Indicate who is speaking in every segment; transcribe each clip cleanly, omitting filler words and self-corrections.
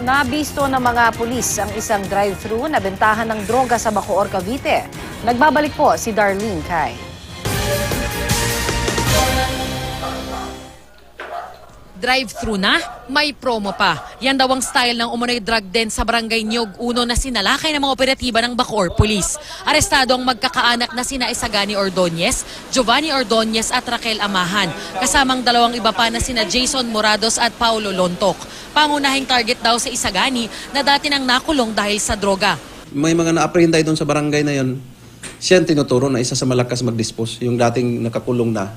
Speaker 1: Nabisto ng mga pulis ang isang drive-thru na bentahan ng droga sa Bacoor, Cavite. Nagbabalik po si Darlene Cai.
Speaker 2: Drive-thru na, may promo pa. Yan daw ang style ng umunoy drug den sa Barangay Nyog Uno na sinalakay ng mga operatiba ng Bacoor Police. Arestado ang magkakaanak na sina Isagani Ordonez, Giovanni Ordonez at Raquel Amahan. Kasamang dalawang iba pa na sina Jason Morados at Paulo Lontok. Pangunahing target daw sa Isagani na dati nang nakulong dahil sa droga.
Speaker 3: May mga na-apprehend tayo doon sa barangay na yon. Siya ang tinuturo na isa sa malakas mag-dispose. Yung dating nakakulong na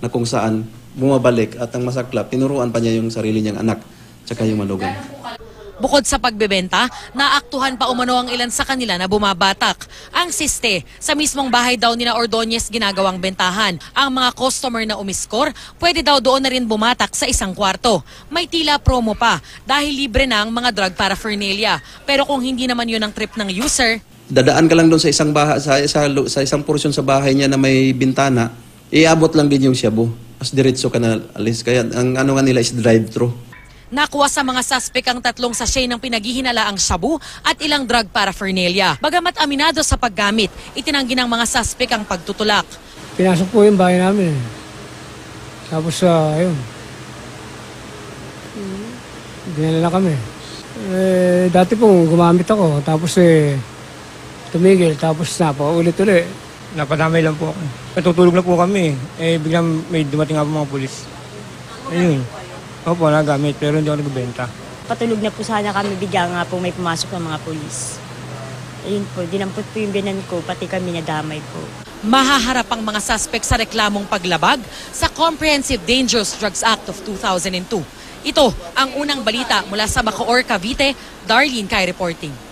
Speaker 3: kung saan bumabalik at ang masaklap, tinuruan pa niya yung sarili niyang anak tsaka yung manugang.
Speaker 2: Bukod sa pagbebenta, naaktuhan pa umano ang ilan sa kanila na bumabatak. Ang siste, sa mismong bahay daw nina Ordonez ginagawang bentahan. Ang mga customer na umiskor, pwede daw doon na rin bumatak sa isang kwarto. May tila promo pa dahil libre na ang mga drug paraphernalia. Pero kung hindi naman yun ang trip ng user,
Speaker 3: dadaan ka lang doon sa isang bahay, sa isang porsyon sa bahay niya na may bintana, iabot lang din yung shabu. As diretso ka na alis. Kaya ang ano nga nila is drive-thru.
Speaker 2: nakuha sa mga suspect ang 3 sachet ng pinaghihinalaang shabu at ilang drug paraphernalia. Bagamat aminado sa paggamit, itinanggi ng mga suspect ang pagtutulak.
Speaker 4: Pinasok po yung bahay namin. Tapos, ayun. Dinala na kami. Dati pong gumamit ako. Tapos, tumigil. Tapos, napaulit-ulit.
Speaker 5: Napadamay lang po ako. Natutulog na po kami. Biglang may dumating nga po mga pulis. Ayun. Opo, nagamit. Pero hindi ako nagbenta.
Speaker 6: Patulog na po sana kami. Bigla nga po may pumasok ng mga pulis. Ayun po, dinampot po yung binan ko. Pati kami nadamay po.
Speaker 2: Mahaharap ang mga suspect sa reklamong paglabag sa Comprehensive Dangerous Drugs Act of 2002. Ito ang unang balita mula sa Bacoor, Cavite. Darlene Cai reporting.